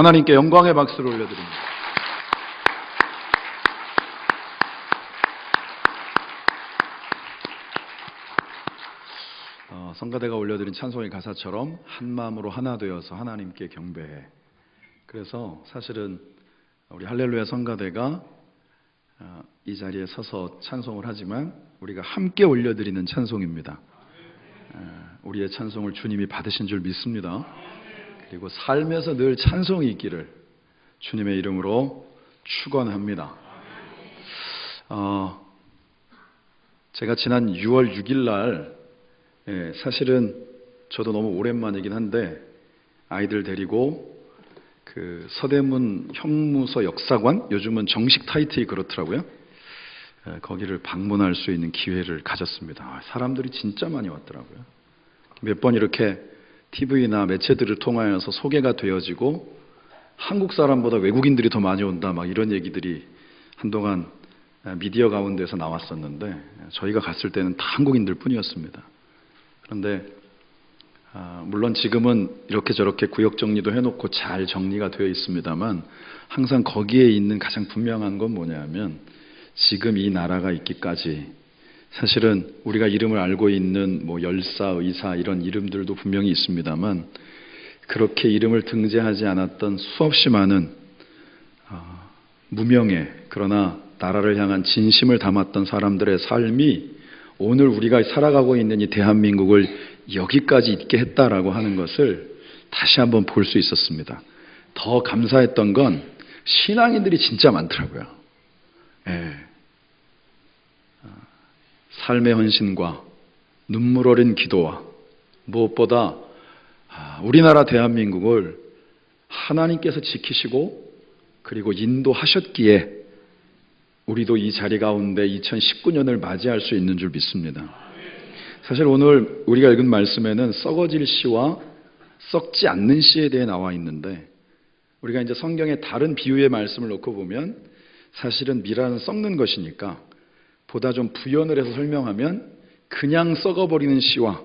하나님께 영광의 박수를 올려드립니다. 성가대가 올려드린 찬송의 가사처럼 한 마음으로 하나 되어서 하나님께 경배해. 그래서 사실은 우리 할렐루야 성가대가 이 자리에 서서 찬송을 하지만 우리가 함께 올려드리는 찬송입니다. 우리의 찬송을 주님이 받으신 줄 믿습니다. 그리고 삶에서 늘 찬송이 있기를 주님의 이름으로 축원합니다. 제가 지난 6월 6일 날 사실은 저도 너무 오랜만이긴 한데 아이들 데리고 그 서대문 형무소 역사관, 요즘은 정식 타이틀이 그렇더라고요. 거기를 방문할 수 있는 기회를 가졌습니다. 사람들이 진짜 많이 왔더라고요. 몇 번 이렇게 TV나 매체들을 통하여서 소개가 되어지고 한국 사람보다 외국인들이 더 많이 온다 막 이런 얘기들이 한동안 미디어 가운데서 나왔었는데 저희가 갔을 때는 다 한국인들 뿐이었습니다. 그런데 물론 지금은 이렇게 저렇게 구역 정리도 해놓고 잘 정리가 되어 있습니다만 항상 거기에 있는 가장 분명한 건 뭐냐면 지금 이 나라가 있기까지 사실은 우리가 이름을 알고 있는 뭐 열사, 의사 이런 이름들도 분명히 있습니다만 그렇게 이름을 등재하지 않았던 수없이 많은 무명의 그러나 나라를 향한 진심을 담았던 사람들의 삶이 오늘 우리가 살아가고 있는 이 대한민국을 여기까지 있게 했다라고 하는 것을 다시 한번 볼 수 있었습니다. 더 감사했던 건 신앙인들이 진짜 많더라고요. 삶의 헌신과 눈물 어린 기도와 무엇보다 우리나라 대한민국을 하나님께서 지키시고 그리고 인도하셨기에 우리도 이 자리 가운데 2019년을 맞이할 수 있는 줄 믿습니다. 사실 오늘 우리가 읽은 말씀에는 썩어질 씨와 썩지 않는 씨에 대해 나와 있는데 우리가 이제 성경의 다른 비유의 말씀을 놓고 보면 사실은 미라는 썩는 것이니까 보다 좀 부연을 해서 설명하면 그냥 썩어버리는 씨와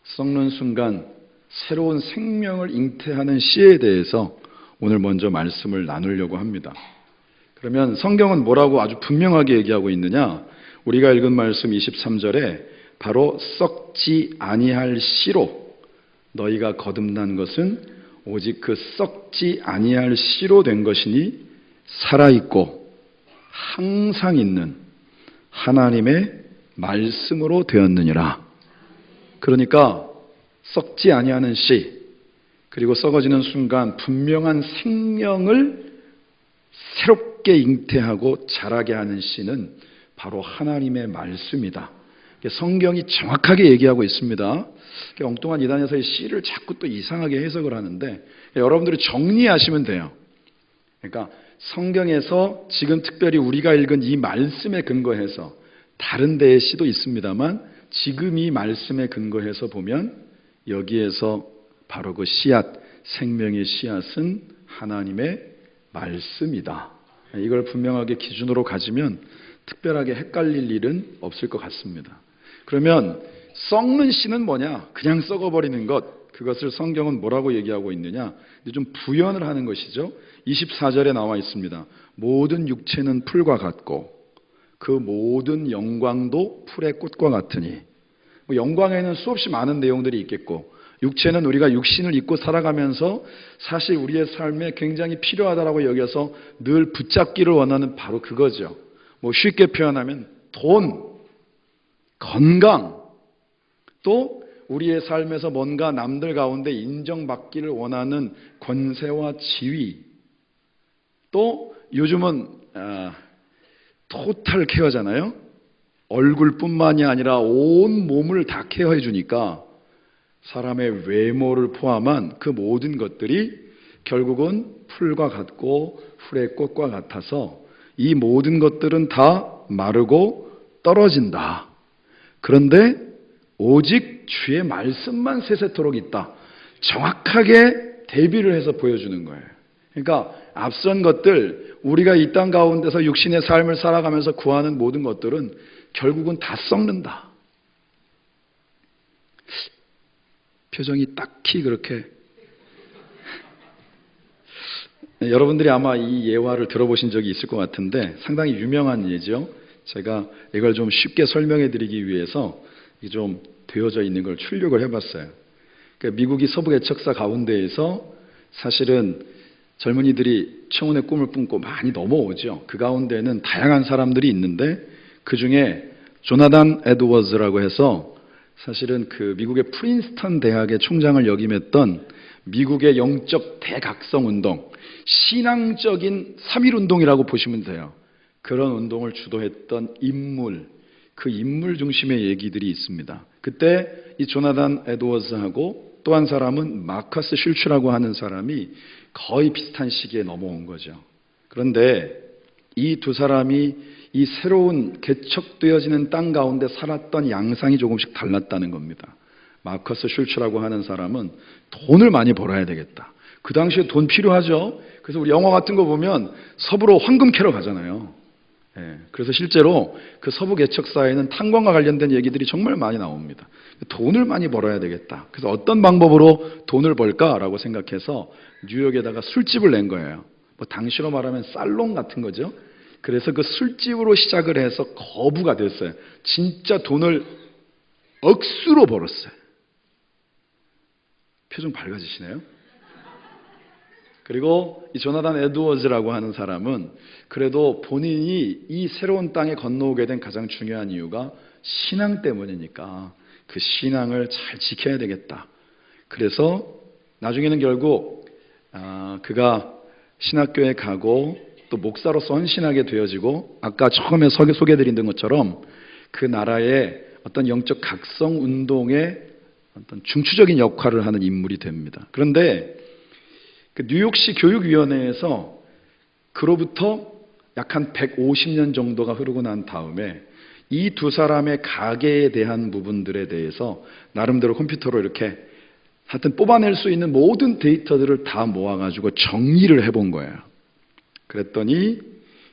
썩는 순간 새로운 생명을 잉태하는 씨에 대해서 오늘 먼저 말씀을 나누려고 합니다. 그러면 성경은 뭐라고 아주 분명하게 얘기하고 있느냐? 우리가 읽은 말씀 23절에 바로 썩지 아니할 씨로 너희가 거듭난 것은 오직 그 썩지 아니할 씨로 된 것이니 살아있고 항상 있는 하나님의 말씀으로 되었느니라. 그러니까 썩지 아니하는 씨 그리고 썩어지는 순간 분명한 생명을 새롭게 잉태하고 자라게 하는 씨는 바로 하나님의 말씀이다. 성경이 정확하게 얘기하고 있습니다. 엉뚱한 이단에서 이 씨를 자꾸 또 이상하게 해석을 하는데 여러분들이 정리하시면 돼요. 그러니까 성경에서 지금 특별히 우리가 읽은 이 말씀에 근거해서 다른 데의 씨도 있습니다만 지금 이 말씀에 근거해서 보면 여기에서 바로 그 씨앗, 생명의 씨앗은 하나님의 말씀이다. 이걸 분명하게 기준으로 가지면 특별하게 헷갈릴 일은 없을 것 같습니다. 그러면 썩는 씨는 뭐냐? 그냥 썩어버리는 것. 그것을 성경은 뭐라고 얘기하고 있느냐? 좀 부연을 하는 것이죠. 24절에 나와 있습니다. 모든 육체는 풀과 같고 그 모든 영광도 풀의 꽃과 같으니 영광에는 수없이 많은 내용들이 있겠고 육체는 우리가 육신을 입고 살아가면서 사실 우리의 삶에 굉장히 필요하다라고 여겨서 늘 붙잡기를 원하는 바로 그거죠. 쉽게 표현하면 돈, 건강, 또 우리의 삶에서 뭔가 남들 가운데 인정받기를 원하는 권세와 지위, 또 요즘은 토탈 케어잖아요. 얼굴뿐만이 아니라 온 몸을 다 케어해 주니까 사람의 외모를 포함한 그 모든 것들이 결국은 풀과 같고 풀의 꽃과 같아서 이 모든 것들은 다 마르고 떨어진다. 그런데 오직 주의 말씀만 세세토록 있다. 정확하게 대비를 해서 보여주는 거예요. 그러니까 앞선 것들, 우리가 이 땅 가운데서 육신의 삶을 살아가면서 구하는 모든 것들은 결국은 다 썩는다. 표정이 딱히 그렇게 여러분들이 아마 이 예화를 들어보신 적이 있을 것 같은데 상당히 유명한 예죠. 제가 이걸 좀 쉽게 설명해 드리기 위해서 좀 되어져 있는 걸 출력을 해봤어요. 그러니까 미국이 서부 개척사 가운데에서 사실은 젊은이들이 청혼의 꿈을 꿈고 많이 넘어오죠. 그 가운데는 다양한 사람들이 있는데 그 중에 조나단 에드워즈라고 해서 사실은 그 미국의 프린스턴 대학의 총장을 역임했던 미국의 영적 대각성 운동, 신앙적인 3.1 운동이라고 보시면 돼요. 그런 운동을 주도했던 인물, 그 인물 중심의 얘기들이 있습니다. 그때 이 조나단 에드워즈하고 또 한 사람은 마커스 슐츠라고 하는 사람이 거의 비슷한 시기에 넘어온 거죠. 그런데 이 두 사람이 이 새로운 개척되어지는 땅 가운데 살았던 양상이 조금씩 달랐다는 겁니다. 마커스 슐츠라고 하는 사람은 돈을 많이 벌어야 되겠다. 그 당시에 돈 필요하죠. 그래서 우리 영화 같은 거 보면 서부로 황금 캐러 가잖아요. 그래서 실제로 그 서부 개척사에는 탄광과 관련된 얘기들이 정말 많이 나옵니다. 돈을 많이 벌어야 되겠다. 그래서 어떤 방법으로 돈을 벌까라고 생각해서 뉴욕에다가 술집을 낸 거예요. 뭐 당시로 말하면 살롱 같은 거죠. 그래서 그 술집으로 시작을 해서 거부가 됐어요. 진짜 돈을 억수로 벌었어요. 표정 밝아지시네요. 그리고 이 조나단 에드워즈라고 하는 사람은 그래도 본인이 이 새로운 땅에 건너오게 된 가장 중요한 이유가 신앙 때문이니까 그 신앙을 잘 지켜야 되겠다. 그래서 나중에는 결국 그가 신학교에 가고 또 목사로서 헌신하게 되어지고 아까 처음에 소개해드린 것처럼 그 나라의 어떤 영적 각성 운동의 어떤 중추적인 역할을 하는 인물이 됩니다. 그런데 그 뉴욕시 교육위원회에서 그로부터 약 한 150년 정도가 흐르고 난 다음에 이 두 사람의 가계에 대한 부분들에 대해서 나름대로 컴퓨터로 이렇게 하여튼 뽑아낼 수 있는 모든 데이터들을 다 모아가지고 정리를 해본 거예요. 그랬더니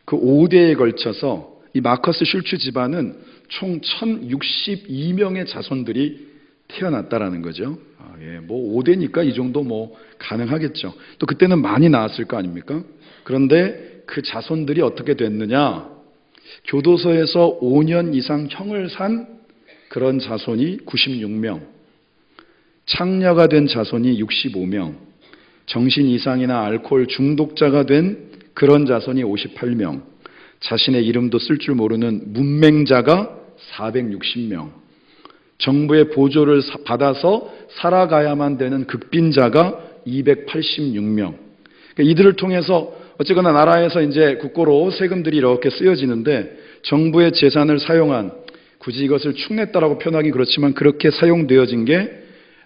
그 5대에 걸쳐서 이 마커스 슐츠 집안은 총 1062명의 자손들이 태어났다라는 거죠. 뭐 5대니까 이 정도 뭐 가능하겠죠. 또 그때는 많이 나왔을 거 아닙니까? 그런데 그 자손들이 어떻게 됐느냐? 교도소에서 5년 이상 형을 산 그런 자손이 96명, 창녀가 된 자손이 65명, 정신 이상이나 알코올 중독자가 된 그런 자손이 58명, 자신의 이름도 쓸 줄 모르는 문맹자가 460명, 정부의 보조를 받아서 살아가야만 되는 극빈자가 286명. 그러니까 이들을 통해서 어쨌거나 나라에서 이제 국고로 세금들이 이렇게 쓰여지는데 정부의 재산을 사용한, 굳이 이것을 축냈다라고 표현하기 그렇지만 그렇게 사용되어진 게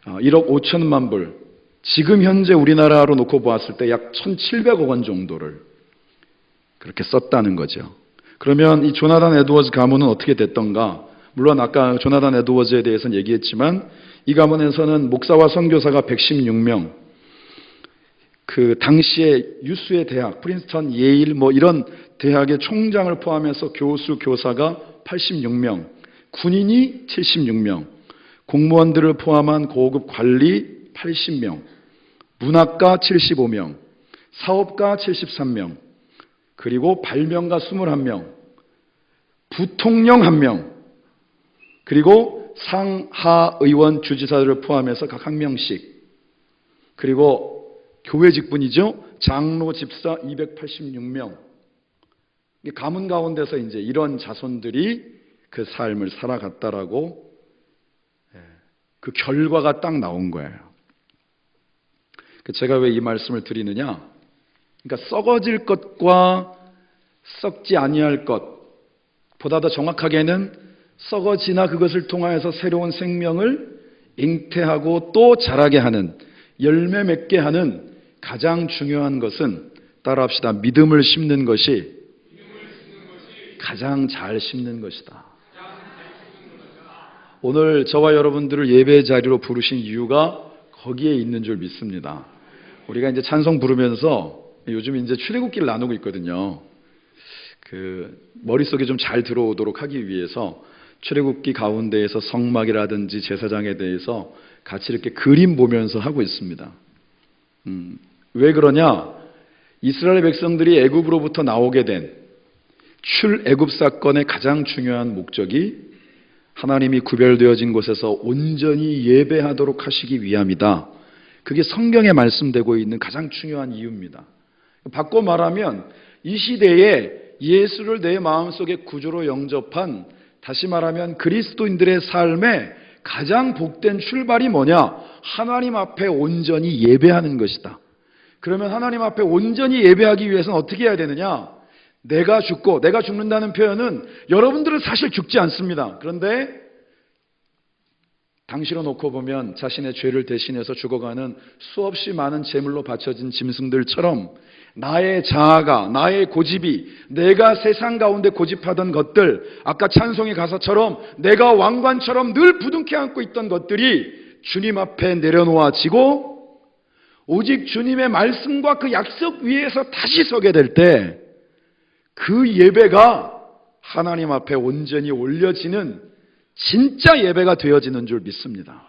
1억 5천만 불, 지금 현재 우리나라로 놓고 보았을 때 약 1,700억 원 정도를 그렇게 썼다는 거죠. 그러면 이 조나단 에드워즈 가문은 어떻게 됐던가? 물론 아까 조나단 에드워즈에 대해서는 얘기했지만 이 가문에서는 목사와 선교사가 116명, 그 당시에 유수의 대학, 프린스턴, 예일 뭐 이런 대학의 총장을 포함해서 교수, 교사가 86명, 군인이 76명, 공무원들을 포함한 고급 관리 80명, 문학가 75명, 사업가 73명, 그리고 발명가 21명, 부통령 1명, 그리고 상하 의원 주지사들을 포함해서 각 1명씩, 그리고 교회 직분이죠. 장로 집사 286명. 가문 가운데서 이제 이런 자손들이 그 삶을 살아갔다라고 그 결과가 딱 나온 거예요. 제가 왜 이 말씀을 드리느냐? 그러니까 썩어질 것과 썩지 아니할 것, 보다 더 정확하게는 썩어지나 그것을 통하여서 새로운 생명을 잉태하고 또 자라게 하는, 열매 맺게 하는 가장 중요한 것은, 따라합시다, 믿음을 심는 것이 가장 잘 심는 것이다. 오늘 저와 여러분들을 예배 자리로 부르신 이유가 거기에 있는 줄 믿습니다. 우리가 이제 찬송 부르면서 요즘 이제 출애굽기를 나누고 있거든요. 그 머릿속에 좀 잘 들어오도록 하기 위해서 출애굽기 가운데에서 성막이라든지 제사장에 대해서 같이 이렇게 그림 보면서 하고 있습니다. 왜 그러냐? 이스라엘 백성들이 애굽으로부터 나오게 된 출애굽 사건의 가장 중요한 목적이 하나님이 구별되어진 곳에서 온전히 예배하도록 하시기 위함이다. 그게 성경에 말씀되고 있는 가장 중요한 이유입니다. 바꿔 말하면 이 시대에 예수를 내 마음속에 구주로 영접한, 다시 말하면 그리스도인들의 삶에 가장 복된 출발이 뭐냐? 하나님 앞에 온전히 예배하는 것이다. 그러면 하나님 앞에 온전히 예배하기 위해서는 어떻게 해야 되느냐? 내가 죽고, 내가 죽는다는 표현은 여러분들은 사실 죽지 않습니다. 그런데 당시로 놓고 보면 자신의 죄를 대신해서 죽어가는 수없이 많은 제물로 바쳐진 짐승들처럼 나의 자아가, 나의 고집이, 내가 세상 가운데 고집하던 것들, 아까 찬송의 가사처럼 내가 왕관처럼 늘 부둥켜 안고 있던 것들이 주님 앞에 내려놓아지고 오직 주님의 말씀과 그 약속 위에서 다시 서게 될 때 그 예배가 하나님 앞에 온전히 올려지는 진짜 예배가 되어지는 줄 믿습니다.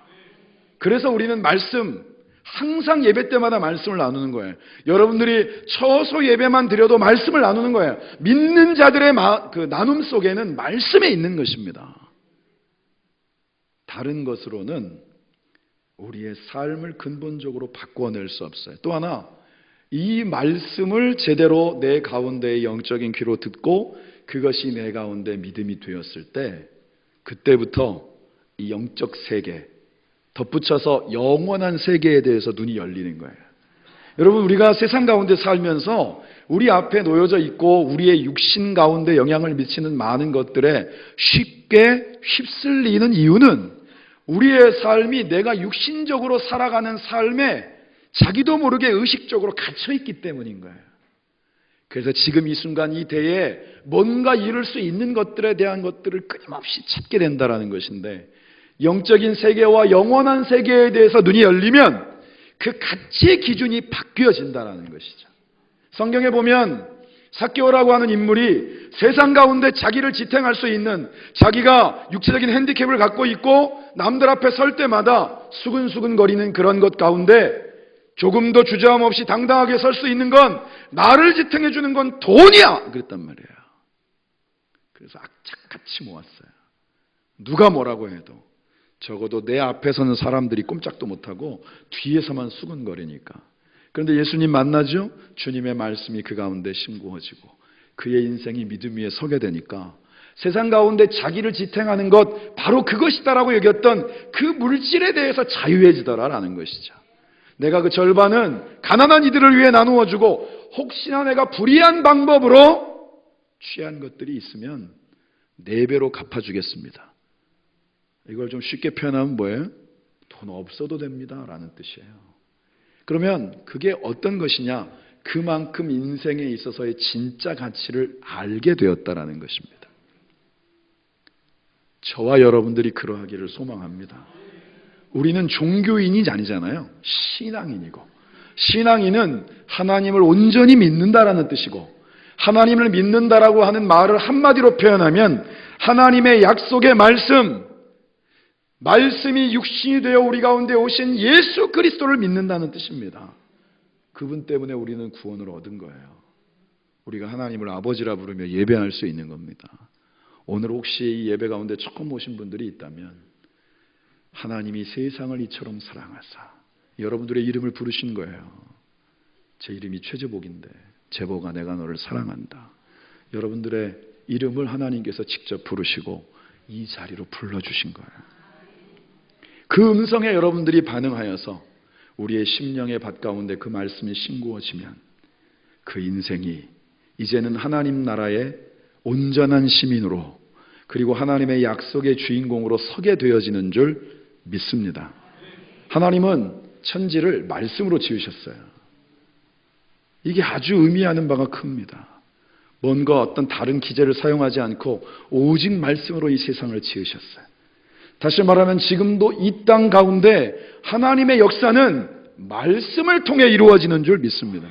그래서 우리는 말씀, 항상 예배 때마다 말씀을 나누는 거예요. 여러분들이 처소 예배만 드려도 말씀을 나누는 거예요. 믿는 자들의 그 나눔 속에는 말씀에 있는 것입니다. 다른 것으로는 우리의 삶을 근본적으로 바꿔낼 수 없어요. 또 하나, 이 말씀을 제대로 내 가운데의 영적인 귀로 듣고 그것이 내 가운데 믿음이 되었을 때 그때부터 이 영적 세계, 덧붙여서 영원한 세계에 대해서 눈이 열리는 거예요. 여러분, 우리가 세상 가운데 살면서 우리 앞에 놓여져 있고 우리의 육신 가운데 영향을 미치는 많은 것들에 쉽게 휩쓸리는 이유는 우리의 삶이 내가 육신적으로 살아가는 삶에 자기도 모르게 의식적으로 갇혀있기 때문인 거예요. 그래서 지금 이 순간 이 대에 뭔가 이룰 수 있는 것들에 대한 것들을 끊임없이 찾게 된다는 것인데, 영적인 세계와 영원한 세계에 대해서 눈이 열리면 그 가치의 기준이 바뀌어진다는 것이죠. 성경에 보면 삭개오라고 하는 인물이 세상 가운데 자기를 지탱할 수 있는, 자기가 육체적인 핸디캡을 갖고 있고 남들 앞에 설 때마다 수근수근거리는 그런 것 가운데 조금도 주저함 없이 당당하게 설 수 있는 건, 나를 지탱해 주는 건 돈이야! 그랬단 말이에요. 그래서 악착같이 모았어요. 누가 뭐라고 해도 적어도 내 앞에 서는 사람들이 꼼짝도 못하고 뒤에서만 수근거리니까. 그런데 예수님 만나죠? 주님의 말씀이 그 가운데 심구어지고 그의 인생이 믿음 위에 서게 되니까 세상 가운데 자기를 지탱하는 것, 바로 그것이다라고 여겼던 그 물질에 대해서 자유해지더라라는 것이죠. 내가 그 절반은 가난한 이들을 위해 나누어 주고 혹시나 내가 불의한 방법으로 취한 것들이 있으면 4배로 갚아주겠습니다. 이걸 좀 쉽게 표현하면 뭐예요? 돈 없어도 됩니다 라는 뜻이에요. 그러면 그게 어떤 것이냐? 그만큼 인생에 있어서의 진짜 가치를 알게 되었다라는 것입니다. 저와 여러분들이 그러하기를 소망합니다. 우리는 종교인이 아니잖아요. 신앙인이고, 신앙인은 하나님을 온전히 믿는다라는 뜻이고, 하나님을 믿는다라고 하는 말을 한마디로 표현하면 하나님의 약속의 말씀이 육신이 되어 우리 가운데 오신 예수 그리스도를 믿는다는 뜻입니다. 그분 때문에 우리는 구원을 얻은 거예요. 우리가 하나님을 아버지라 부르며 예배할 수 있는 겁니다. 오늘 혹시 이 예배 가운데 처음 오신 분들이 있다면, 하나님이 세상을 이처럼 사랑하사 여러분들의 이름을 부르신 거예요. 제 이름이 최재복인데 재복아 내가 너를 사랑한다. 여러분들의 이름을 하나님께서 직접 부르시고 이 자리로 불러주신 거예요. 그 음성에 여러분들이 반응하여서 우리의 심령의 밭 가운데 그 말씀이 심구어지면 그 인생이 이제는 하나님 나라의 온전한 시민으로, 그리고 하나님의 약속의 주인공으로 서게 되어지는 줄 믿습니다. 하나님은 천지를 말씀으로 지으셨어요. 이게 아주 의미하는 바가 큽니다. 뭔가 어떤 다른 기제를 사용하지 않고 오직 말씀으로 이 세상을 지으셨어요. 다시 말하면 지금도 이 땅 가운데 하나님의 역사는 말씀을 통해 이루어지는 줄 믿습니다.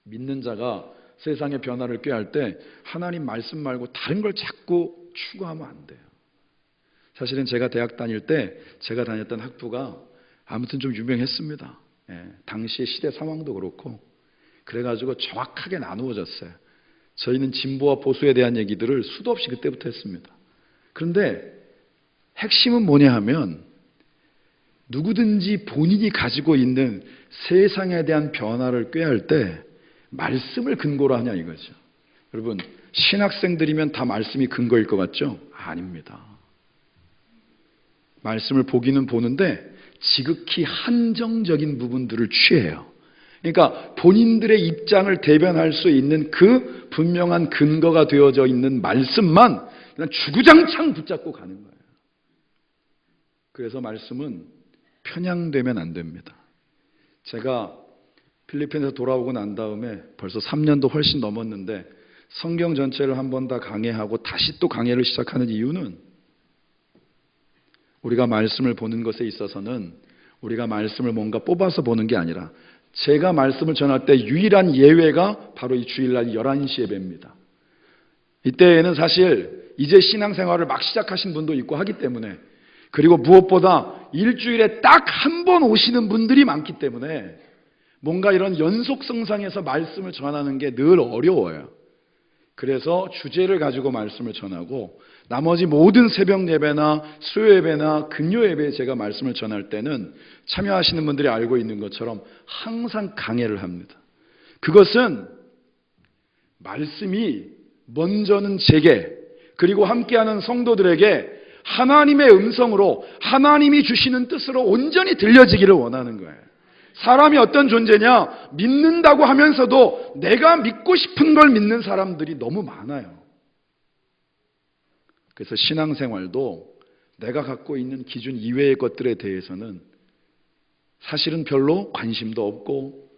믿는 자가 세상의 변화를 꾀할 때 하나님 말씀 말고 다른 걸 자꾸 추구하면 안 돼요. 사실은 제가 대학 다닐 때 제가 다녔던 학부가 아무튼 좀 유명했습니다. 당시의 시대 상황도 그렇고, 그래가지고 정확하게 나누어졌어요. 저희는 진보와 보수에 대한 얘기들을 수도 없이 그때부터 했습니다. 그런데 핵심은 뭐냐 하면 누구든지 본인이 가지고 있는 세상에 대한 변화를 꾀할 때 말씀을 근거로 하냐 이거죠. 여러분, 신학생들이면 다 말씀이 근거일 것 같죠? 아닙니다. 말씀을 보기는 보는데 지극히 한정적인 부분들을 취해요. 그러니까 본인들의 입장을 대변할 수 있는 그 분명한 근거가 되어져 있는 말씀만 그냥 주구장창 붙잡고 가는 거예요. 그래서 말씀은 편향되면 안 됩니다. 제가 필리핀에서 돌아오고 난 다음에 벌써 3년도 훨씬 넘었는데 성경 전체를 한 번 다 강해하고 다시 또 강해를 시작하는 이유는 우리가 말씀을 보는 것에 있어서는 우리가 말씀을 뭔가 뽑아서 보는 게 아니라 제가 말씀을 전할 때 유일한 예외가 바로 이 주일날 11시 예배입니다. 이때에는 사실 이제 신앙생활을 막 시작하신 분도 있고 하기 때문에 그리고 무엇보다 일주일에 딱 한 번 오시는 분들이 많기 때문에 뭔가 이런 연속성상에서 말씀을 전하는 게 늘 어려워요. 그래서 주제를 가지고 말씀을 전하고 나머지 모든 새벽 예배나 수요 예배나 금요 예배에 제가 말씀을 전할 때는 참여하시는 분들이 알고 있는 것처럼 항상 강해를 합니다. 그것은 말씀이 먼저는 제게 그리고 함께하는 성도들에게 하나님의 음성으로 하나님이 주시는 뜻으로 온전히 들려지기를 원하는 거예요. 사람이 어떤 존재냐? 믿는다고 하면서도 내가 믿고 싶은 걸 믿는 사람들이 너무 많아요. 그래서 신앙생활도 내가 갖고 있는 기준 이외의 것들에 대해서는 사실은 별로 관심도 없고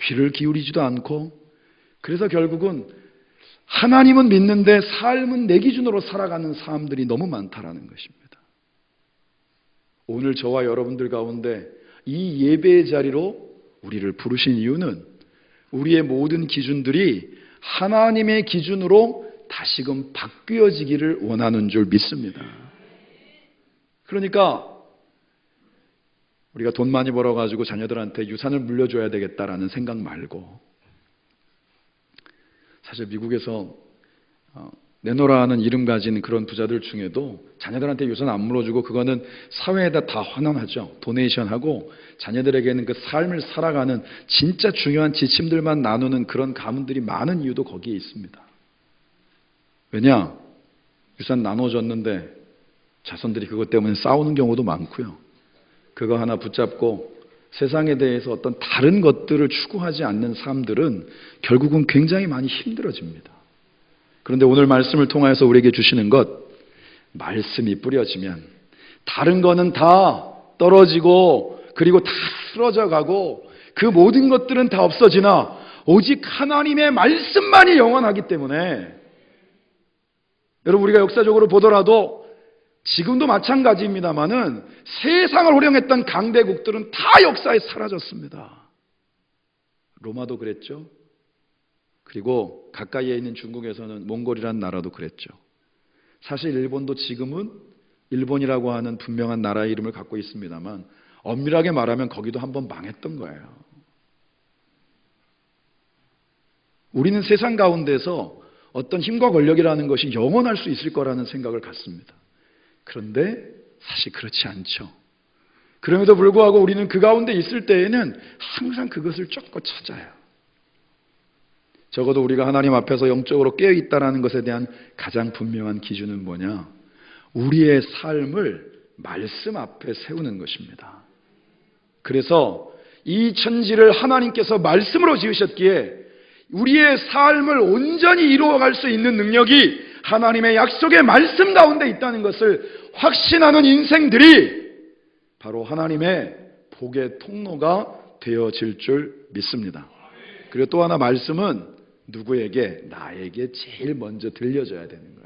귀를 기울이지도 않고 그래서 결국은 하나님은 믿는데 삶은 내 기준으로 살아가는 사람들이 너무 많다라는 것입니다. 오늘 저와 여러분들 가운데 이 예배의 자리로 우리를 부르신 이유는 우리의 모든 기준들이 하나님의 기준으로 다시금 바뀌어지기를 원하는 줄 믿습니다. 그러니까 우리가 돈 많이 벌어가지고 자녀들한테 유산을 물려줘야 되겠다라는 생각 말고 사실 미국에서 내노라는 이름 가진 그런 부자들 중에도 자녀들한테 유산 안 물어주고 그거는 사회에다 다 환원하죠. 도네이션하고 자녀들에게는 그 삶을 살아가는 진짜 중요한 지침들만 나누는 그런 가문들이 많은 이유도 거기에 있습니다. 왜냐? 유산 나눠줬는데 자손들이 그것 때문에 싸우는 경우도 많고요. 그거 하나 붙잡고 세상에 대해서 어떤 다른 것들을 추구하지 않는 사람들은 결국은 굉장히 많이 힘들어집니다. 그런데 오늘 말씀을 통하여서 우리에게 주시는 것, 말씀이 뿌려지면 다른 거는 다 떨어지고 그리고 다 쓰러져 가고 그 모든 것들은 다 없어지나 오직 하나님의 말씀만이 영원하기 때문에 여러분 우리가 역사적으로 보더라도 지금도 마찬가지입니다만은 세상을 호령했던 강대국들은 다 역사에 사라졌습니다. 로마도 그랬죠. 그리고 가까이에 있는 중국에서는 몽골이라는 나라도 그랬죠. 사실 일본도 지금은 일본이라고 하는 분명한 나라의 이름을 갖고 있습니다만 엄밀하게 말하면 거기도 한번 망했던 거예요. 우리는 세상 가운데서 어떤 힘과 권력이라는 것이 영원할 수 있을 거라는 생각을 갖습니다. 그런데 사실 그렇지 않죠. 그럼에도 불구하고 우리는 그 가운데 있을 때에는 항상 그것을 쫓고 찾아요. 적어도 우리가 하나님 앞에서 영적으로 깨어있다는 것에 대한 가장 분명한 기준은 뭐냐? 우리의 삶을 말씀 앞에 세우는 것입니다. 그래서 이 천지를 하나님께서 말씀으로 지으셨기에 우리의 삶을 온전히 이루어갈 수 있는 능력이 하나님의 약속의 말씀 가운데 있다는 것을 확신하는 인생들이 바로 하나님의 복의 통로가 되어질 줄 믿습니다. 그리고 또 하나 말씀은 누구에게? 나에게 제일 먼저 들려져야 되는 거예요.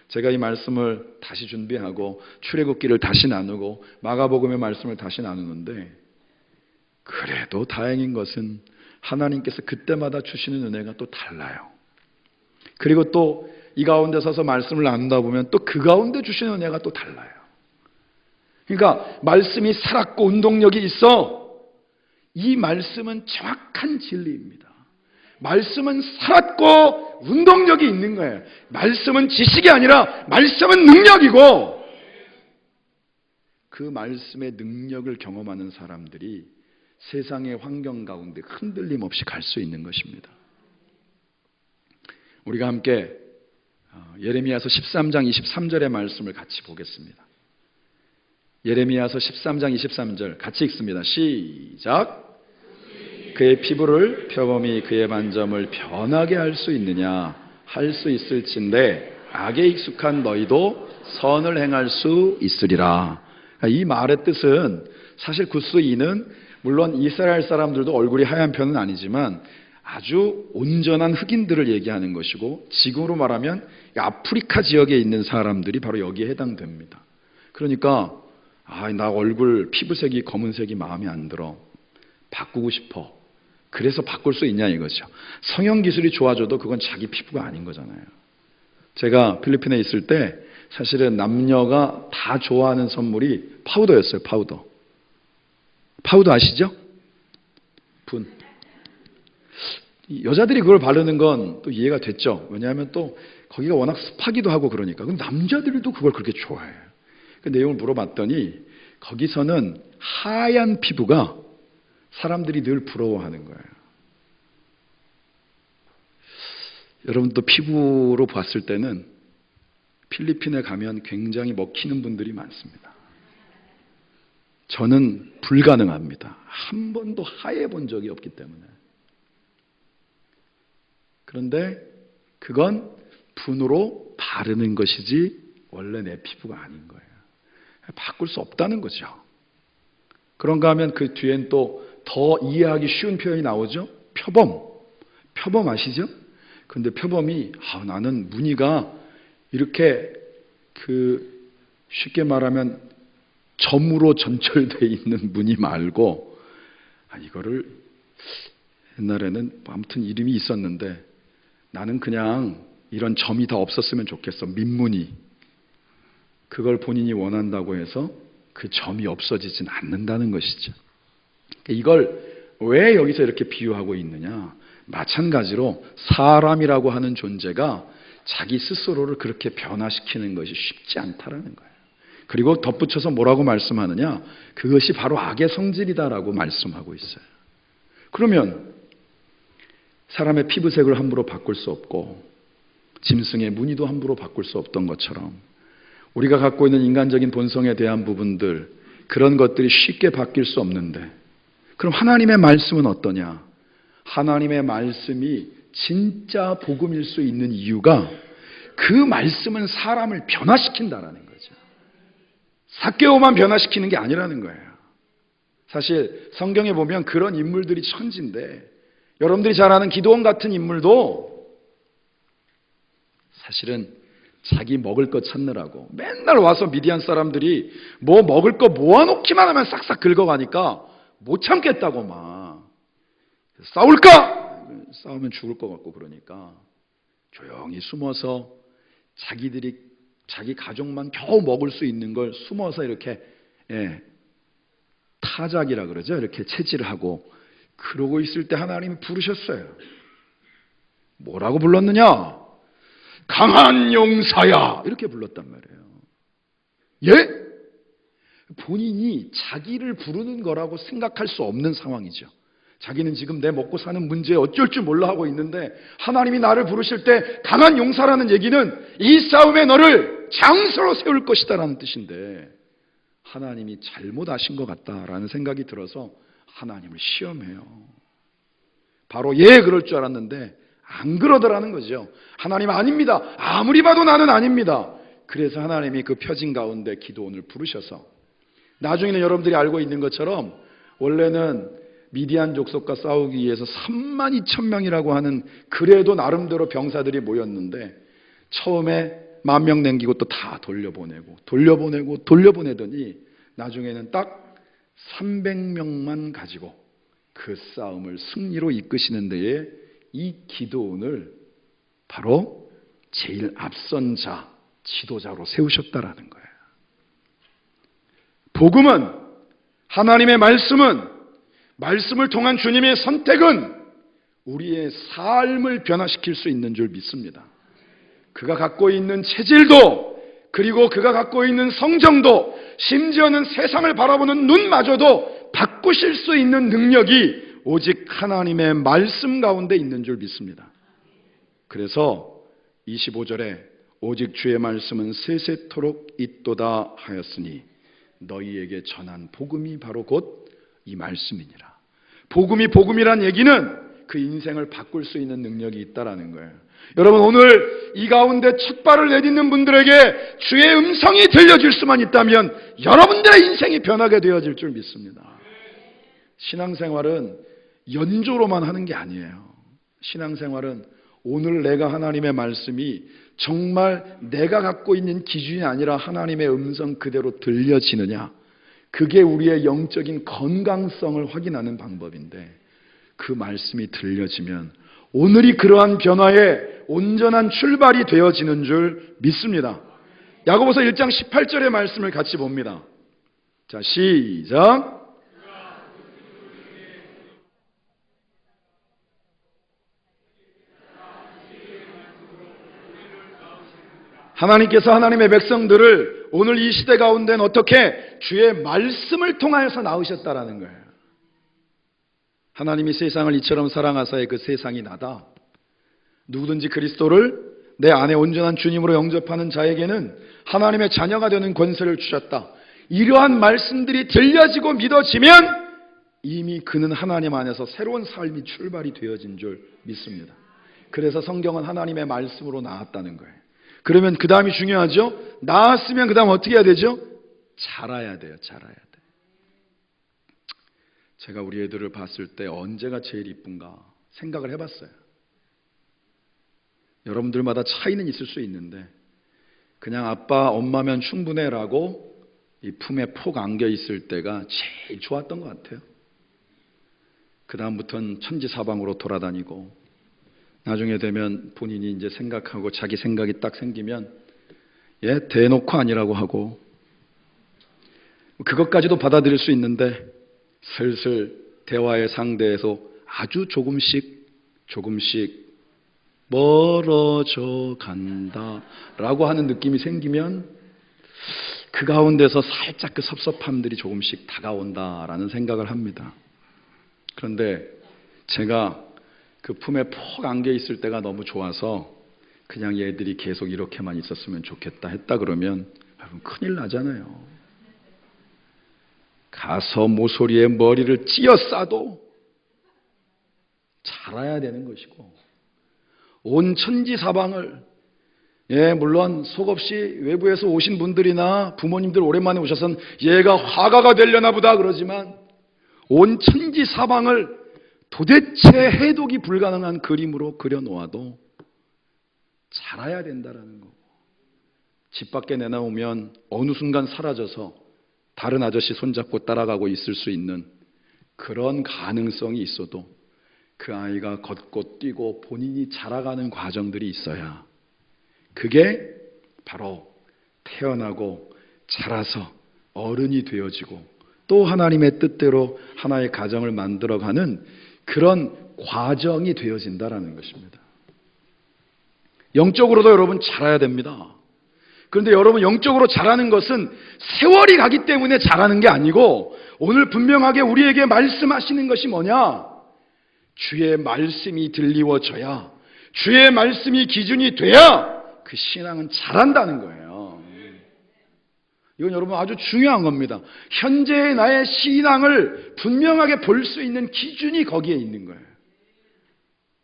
제가 이 말씀을 다시 준비하고 출애굽기를 다시 나누고 마가복음의 말씀을 다시 나누는데 그래도 다행인 것은 하나님께서 그때마다 주시는 은혜가 또 달라요. 그리고 또 이 가운데 서서 말씀을 나누다 보면 또 그 가운데 주시는 은혜가 또 달라요. 그러니까 말씀이 살았고 운동력이 있어 이 말씀은 정확한 진리입니다. 말씀은 살았고 운동력이 있는 거예요. 말씀은 지식이 아니라 말씀은 능력이고, 그 말씀의 능력을 경험하는 사람들이 세상의 환경 가운데 흔들림 없이 갈 수 있는 것입니다. 우리가 함께 예레미야서 13장 23절의 말씀을 같이 보겠습니다. 예레미야서 13장 23절 같이 읽습니다. 시작. 그의 피부를 표범이 그의 반점을 변하게 할 수 있느냐? 할 수 있을진데 악에 익숙한 너희도 선을 행할 수 있으리라. 이 말의 뜻은 사실 구스 2는 물론 이스라엘 사람들도 얼굴이 하얀 편은 아니지만 아주 온전한 흑인들을 얘기하는 것이고, 지금으로 말하면 아프리카 지역에 있는 사람들이 바로 여기에 해당됩니다. 그러니까 나 얼굴 피부색이 검은색이 마음에 안 들어, 바꾸고 싶어. 그래서 바꿀 수 있냐 이거죠. 성형 기술이 좋아져도 그건 자기 피부가 아닌 거잖아요. 제가 필리핀에 있을 때 사실은 남녀가 다 좋아하는 선물이 파우더였어요. 파우더 아시죠? 분. 여자들이 그걸 바르는 건 또 이해가 됐죠. 왜냐하면 또 거기가 워낙 습하기도 하고 그러니까. 근데 남자들도 그걸 그렇게 좋아해요. 그 내용을 물어봤더니 거기서는 하얀 피부가 사람들이 늘 부러워하는 거예요. 여러분도 피부로 봤을 때는 필리핀에 가면 굉장히 먹히는 분들이 많습니다. 저는 불가능합니다. 한 번도 하얘 본 적이 없기 때문에. 그런데 그건 분으로 바르는 것이지 원래 내 피부가 아닌 거예요. 바꿀 수 없다는 거죠. 그런가 하면 그 뒤엔 또 더 이해하기 쉬운 표현이 나오죠. 표범 아시죠? 근데 표범이 나는 무늬가 이렇게 쉽게 말하면 점으로 전철되어 있는 무늬 말고, 이거를 옛날에는 아무튼 이름이 있었는데 나는 그냥 이런 점이 다 없었으면 좋겠어. 민무늬. 그걸 본인이 원한다고 해서 그 점이 없어지진 않는다는 것이죠. 이걸 왜 여기서 이렇게 비유하고 있느냐? 마찬가지로 사람이라고 하는 존재가 자기 스스로를 그렇게 변화시키는 것이 쉽지 않다라는 거예요. 그리고 덧붙여서 뭐라고 말씀하느냐? 그것이 바로 악의 성질이다라고 말씀하고 있어요. 그러면 사람의 피부색을 함부로 바꿀 수 없고 짐승의 무늬도 함부로 바꿀 수 없던 것처럼 우리가 갖고 있는 인간적인 본성에 대한 부분들, 그런 것들이 쉽게 바뀔 수 없는데, 그럼 하나님의 말씀은 어떠냐? 하나님의 말씀이 진짜 복음일 수 있는 이유가 그 말씀은 사람을 변화시킨다라는 거죠. 삭개오만 변화시키는 게 아니라는 거예요. 사실 성경에 보면 그런 인물들이 천지인데, 여러분들이 잘 아는 기드온 같은 인물도 사실은 자기 먹을 것 찾느라고 맨날 와서 미디안 사람들이 뭐 먹을 거 모아놓기만 하면 싹싹 긁어가니까 못 참겠다고 막 싸울까? 싸우면 죽을 것 같고 그러니까 조용히 숨어서 자기 가족만 겨우 먹을 수 있는 걸 숨어서 이렇게 타작이라 그러죠. 이렇게 채질을 하고 그러고 있을 때 하나님이 부르셨어요. 뭐라고 불렀느냐? 강한 용사야, 이렇게 불렀단 말이에요. 예? 본인이 자기를 부르는 거라고 생각할 수 없는 상황이죠. 자기는 지금 내 먹고 사는 문제에 어쩔 줄 몰라 하고 있는데 하나님이 나를 부르실 때 강한 용사라는 얘기는 이 싸움에 너를 장수로 세울 것이다 라는 뜻인데, 하나님이 잘못하신 것 같다라는 생각이 들어서 하나님을 시험해요. 바로 그럴 줄 알았는데 안 그러더라는 거죠. 하나님 아닙니다. 아무리 봐도 나는 아닙니다. 그래서 하나님이 그 표진 가운데 기드온을 부르셔서, 나중에는 여러분들이 알고 있는 것처럼 원래는 미디안 족속과 싸우기 위해서 32,000명이라고 하는 그래도 나름대로 병사들이 모였는데, 처음에 10,000명 남기고 또 다 돌려보내더니 나중에는 딱 300명만 가지고 그 싸움을 승리로 이끄시는 데에 이 기드온을 바로 제일 앞선 자, 지도자로 세우셨다라는 거예요. 복음은, 하나님의 말씀은, 말씀을 통한 주님의 선택은 우리의 삶을 변화시킬 수 있는 줄 믿습니다. 그가 갖고 있는 체질도, 그리고 그가 갖고 있는 성정도, 심지어는 세상을 바라보는 눈마저도 바꾸실 수 있는 능력이 오직 하나님의 말씀 가운데 있는 줄 믿습니다. 그래서 25절에 오직 주의 말씀은 세세토록 있도다 하였으니 너희에게 전한 복음이 바로 곧 이 말씀이니라. 복음이 복음이란 얘기는 그 인생을 바꿀 수 있는 능력이 있다라는 거예요. 여러분, 오늘 이 가운데 첫 발을 내딛는 분들에게 주의 음성이 들려질 수만 있다면 여러분들의 인생이 변하게 되어질 줄 믿습니다. 신앙생활은 연조로만 하는 게 아니에요. 신앙생활은 오늘 내가 하나님의 말씀이 정말 내가 갖고 있는 기준이 아니라 하나님의 음성 그대로 들려지느냐, 그게 우리의 영적인 건강성을 확인하는 방법인데, 그 말씀이 들려지면 오늘이 그러한 변화의 온전한 출발이 되어지는 줄 믿습니다. 야고보서 1장 18절의 말씀을 같이 봅니다. 자, 시작. 하나님께서 하나님의 백성들을 오늘 이 시대 가운데는 어떻게 주의 말씀을 통하여서 낳으셨다라는 거예요. 하나님이 세상을 이처럼 사랑하사에 그 세상이 나다. 누구든지 그리스도를 내 안에 온전한 주님으로 영접하는 자에게는 하나님의 자녀가 되는 권세를 주셨다. 이러한 말씀들이 들려지고 믿어지면 이미 그는 하나님 안에서 새로운 삶이 출발이 되어진 줄 믿습니다. 그래서 성경은 하나님의 말씀으로 나왔다는 거예요. 그러면 그 다음이 중요하죠. 나았으면 그 다음 어떻게 해야 되죠? 자라야 돼요. 자라야 돼. 제가 우리 애들을 봤을 때 언제가 제일 이쁜가 생각을 해봤어요. 여러분들마다 차이는 있을 수 있는데 그냥 아빠 엄마면 충분해라고 이 품에 폭 안겨 있을 때가 제일 좋았던 것 같아요. 그 다음부터는 천지사방으로 돌아다니고, 나중에 되면 본인이 이제 생각하고 자기 생각이 딱 생기면 대놓고 아니라고 하고, 그것까지도 받아들일 수 있는데 슬슬 대화의 상대에서 아주 조금씩 멀어져 간다라고 하는 느낌이 생기면 그 가운데서 살짝 그 섭섭함들이 조금씩 다가온다라는 생각을 합니다. 그런데 제가 그 품에 폭 안겨 있을 때가 너무 좋아서 그냥 얘들이 계속 이렇게만 있었으면 좋겠다 했다 그러면 여러분 큰일 나잖아요. 가서 모서리에 머리를 찧어 싸도 자라야 되는 것이고, 온 천지사방을, 물론 속없이 외부에서 오신 분들이나 부모님들 오랜만에 오셔서는 얘가 화가가 되려나 보다 그러지만 온 천지사방을 도대체 해독이 불가능한 그림으로 그려놓아도 자라야 된다라는 거고, 집 밖에 내놓으면 어느 순간 사라져서 다른 아저씨 손잡고 따라가고 있을 수 있는 그런 가능성이 있어도 그 아이가 걷고 뛰고 본인이 자라가는 과정들이 있어야 그게 바로 태어나고 자라서 어른이 되어지고 또 하나님의 뜻대로 하나의 가정을 만들어가는 그런 과정이 되어진다라는 것입니다. 영적으로도 여러분 자라야 됩니다. 그런데 여러분, 영적으로 자라는 것은 세월이 가기 때문에 자라는 게 아니고, 오늘 분명하게 우리에게 말씀하시는 것이 뭐냐? 주의 말씀이 들리워져야, 주의 말씀이 기준이 돼야 그 신앙은 자란다는 거예요. 이건 여러분 아주 중요한 겁니다. 현재의 나의 신앙을 분명하게 볼 수 있는 기준이 거기에 있는 거예요.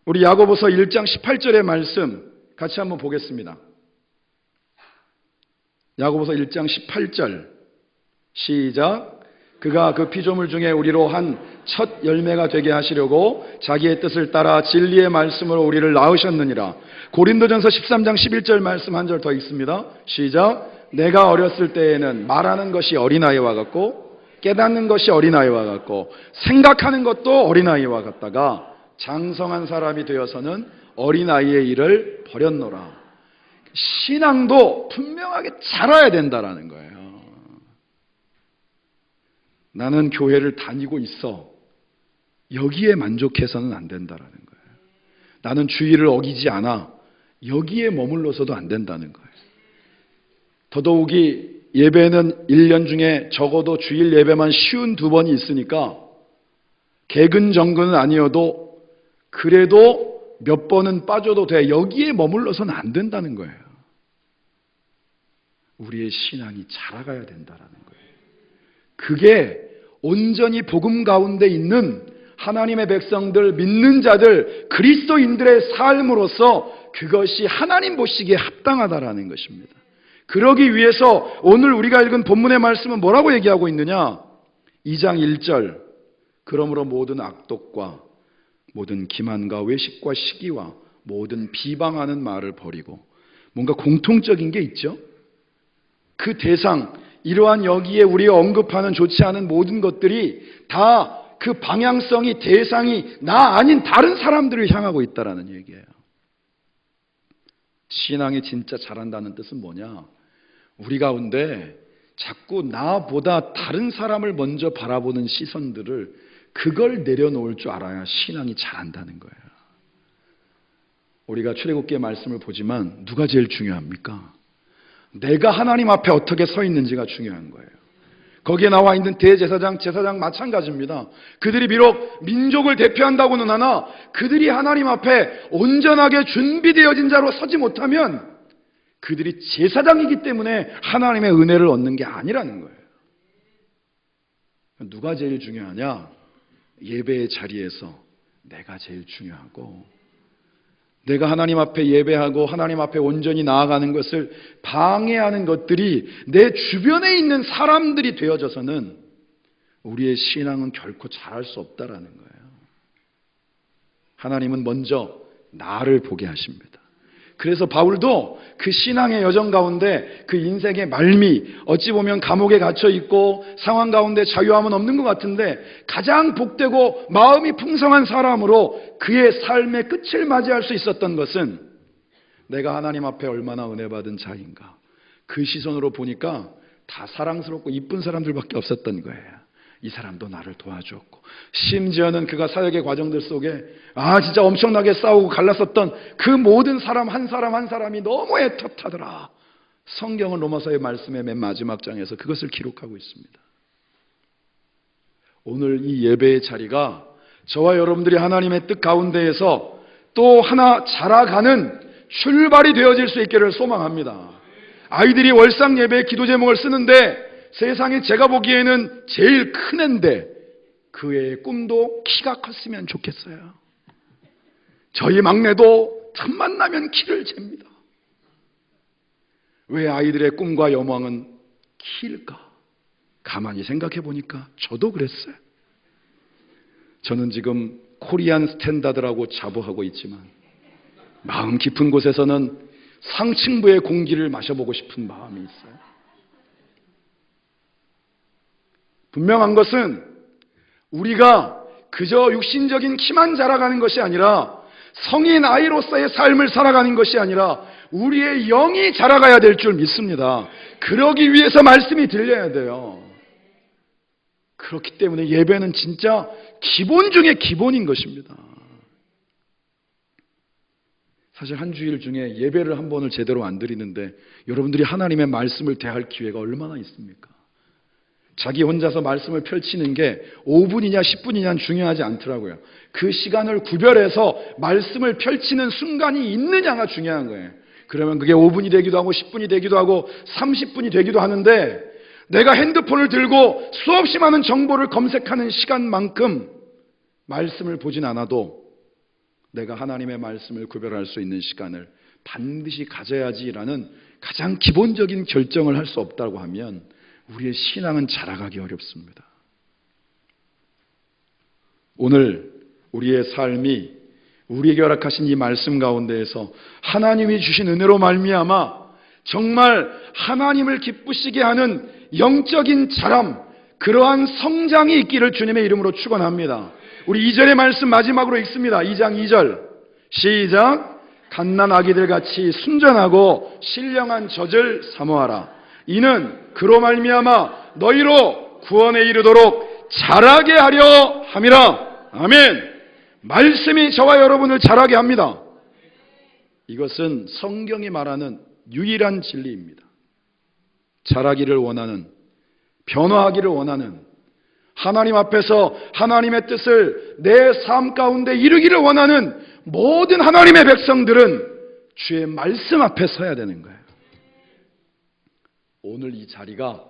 우리 야고보서 1장 18절의 말씀 같이 한번 보겠습니다. 야고보서 1장 18절 시작. 그가 그 피조물 중에 우리로 한 첫 열매가 되게 하시려고 자기의 뜻을 따라 진리의 말씀으로 우리를 낳으셨느니라. 고린도전서 13장 11절 말씀 한 절 더 읽습니다. 시작. 내가 어렸을 때에는 말하는 것이 어린아이와 같고 깨닫는 것이 어린아이와 같고 생각하는 것도 어린아이와 같다가 장성한 사람이 되어서는 어린아이의 일을 버렸노라. 신앙도 분명하게 자라야 된다라는 거예요. 나는 교회를 다니고 있어. 여기에 만족해서는 안 된다라는 거예요. 나는 주의를 어기지 않아. 여기에 머물러서도 안 된다는 거예요. 더더욱이 예배는 1년 중에 적어도 주일 예배만 52번이 있으니까 개근정근은 아니어도 그래도 몇 번은 빠져도 돼. 여기에 머물러서는 안 된다는 거예요. 우리의 신앙이 자라가야 된다는 거예요. 그게 온전히 복음 가운데 있는 하나님의 백성들, 믿는 자들, 그리스도인들의 삶으로서 그것이 하나님 보시기에 합당하다라는 것입니다. 그러기 위해서 오늘 우리가 읽은 본문의 말씀은 뭐라고 얘기하고 있느냐? 2장 1절. 그러므로 모든 악독과 모든 기만과 외식과 시기와 모든 비방하는 말을 버리고, 뭔가 공통적인 게 있죠? 그 대상, 이러한 여기에 우리가 언급하는 좋지 않은 모든 것들이 다 그 방향성이, 대상이 나 아닌 다른 사람들을 향하고 있다라는 얘기예요. 신앙이 진짜 잘한다는 뜻은 뭐냐? 우리 가운데 자꾸 나보다 다른 사람을 먼저 바라보는 시선들을, 그걸 내려놓을 줄 알아야 신앙이 잘한다는 거예요. 우리가 출애굽기의 말씀을 보지만 누가 제일 중요합니까? 내가 하나님 앞에 어떻게 서 있는지가 중요한 거예요. 거기에 나와 있는 대제사장, 제사장 마찬가지입니다. 그들이 비록 민족을 대표한다고는 하나 그들이 하나님 앞에 온전하게 준비되어진 자로 서지 못하면 그들이 제사장이기 때문에 하나님의 은혜를 얻는 게 아니라는 거예요. 누가 제일 중요하냐? 예배의 자리에서 내가 제일 중요하고, 내가 하나님 앞에 예배하고 하나님 앞에 온전히 나아가는 것을 방해하는 것들이 내 주변에 있는 사람들이 되어져서는 우리의 신앙은 결코 자랄 수 없다라는 거예요. 하나님은 먼저 나를 보게 하십니다. 그래서 바울도 그 신앙의 여정 가운데 그 인생의 말미, 어찌 보면 감옥에 갇혀 있고 상황 가운데 자유함은 없는 것 같은데 가장 복되고 마음이 풍성한 사람으로 그의 삶의 끝을 맞이할 수 있었던 것은 내가 하나님 앞에 얼마나 은혜 받은 자인가, 그 시선으로 보니까 다 사랑스럽고 이쁜 사람들밖에 없었던 거예요. 이 사람도 나를 도와주었고, 심지어는 그가 사역의 과정들 속에 진짜 엄청나게 싸우고 갈랐었던 그 모든 사람 한 사람이 너무 애틋하더라. 성경은 로마서의 말씀의 맨 마지막 장에서 그것을 기록하고 있습니다. 오늘 이 예배의 자리가 저와 여러분들이 하나님의 뜻 가운데에서 또 하나 자라가는 출발이 되어질 수 있기를 소망합니다. 아이들이 월상 예배의 기도 제목을 쓰는데 세상에 제가 보기에는 제일 큰 애인데 그 애의 꿈도 키가 컸으면 좋겠어요. 저희 막내도 첫 만나면 키를 잽니다. 왜 아이들의 꿈과 여망은 키일까? 가만히 생각해 보니까 저도 그랬어요. 저는 지금 코리안 스탠다드라고 자부하고 있지만 마음 깊은 곳에서는 상층부의 공기를 마셔보고 싶은 마음이 있어요. 분명한 것은 우리가 그저 육신적인 키만 자라가는 것이 아니라 성인 아이로서의 삶을 살아가는 것이 아니라 우리의 영이 자라가야 될 줄 믿습니다. 그러기 위해서 말씀이 들려야 돼요. 그렇기 때문에 예배는 진짜 기본 중에 기본인 것입니다. 사실 한 주일 중에 예배를 한 번을 제대로 안 드리는데 여러분들이 하나님의 말씀을 대할 기회가 얼마나 있습니까? 자기 혼자서 말씀을 펼치는 게 5분이냐 10분이냐는 중요하지 않더라고요. 그 시간을 구별해서 말씀을 펼치는 순간이 있느냐가 중요한 거예요. 그러면 그게 5분이 되기도 하고 10분이 되기도 하고 30분이 되기도 하는데 내가 핸드폰을 들고 수없이 많은 정보를 검색하는 시간만큼 말씀을 보진 않아도 내가 하나님의 말씀을 구별할 수 있는 시간을 반드시 가져야지라는 가장 기본적인 결정을 할 수 없다고 하면 우리의 신앙은 자라가기 어렵습니다. 오늘 우리의 삶이 우리에게 허락하신 이 말씀 가운데에서 하나님이 주신 은혜로 말미암아 정말 하나님을 기쁘시게 하는 영적인 자람, 그러한 성장이 있기를 주님의 이름으로 축원합니다. 우리 2절의 말씀 마지막으로 읽습니다. 2장 2절 시작. 갓난 아기들 같이 순전하고 신령한 젖을 사모하라. 이는 그로 말미암아 너희로 구원에 이르도록 자라게 하려 함이라. 아멘. 말씀이 저와 여러분을 자라게 합니다. 이것은 성경이 말하는 유일한 진리입니다. 자라기를 원하는, 변화하기를 원하는, 하나님 앞에서 하나님의 뜻을 내 삶 가운데 이루기를 원하는 모든 하나님의 백성들은 주의 말씀 앞에 서야 되는 거예요. 오늘 이 자리가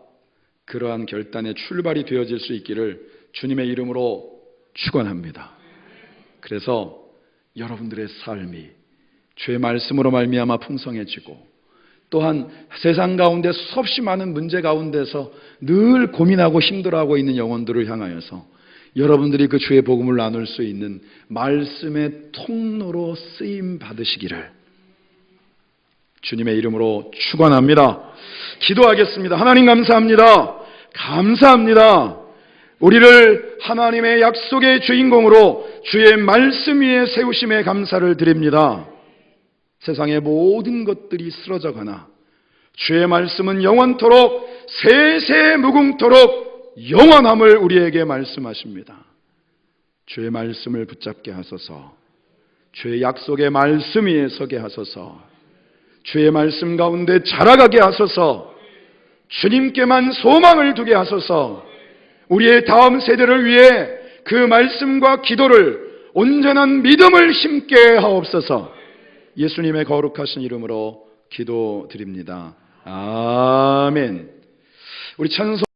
그러한 결단의 출발이 되어질 수 있기를 주님의 이름으로 축원합니다. 그래서 여러분들의 삶이 주의 말씀으로 말미암아 풍성해지고, 또한 세상 가운데 수없이 많은 문제 가운데서 늘 고민하고 힘들어하고 있는 영혼들을 향하여서 여러분들이 그 주의 복음을 나눌 수 있는 말씀의 통로로 쓰임 받으시기를 주님의 이름으로 축원합니다. 기도하겠습니다. 하나님 감사합니다. 감사합니다. 우리를 하나님의 약속의 주인공으로 주의 말씀 위에 세우심에 감사를 드립니다. 세상의 모든 것들이 쓰러져 가나 주의 말씀은 영원토록 세세 무궁토록 영원함을 우리에게 말씀하십니다. 주의 말씀을 붙잡게 하소서. 주의 약속의 말씀 위에 서게 하소서. 주의 말씀 가운데 자라가게 하소서. 주님께만 소망을 두게 하소서. 우리의 다음 세대를 위해 그 말씀과 기도를 온전한 믿음을 심게 하옵소서. 예수님의 거룩하신 이름으로 기도드립니다. 아멘. 우리 찬송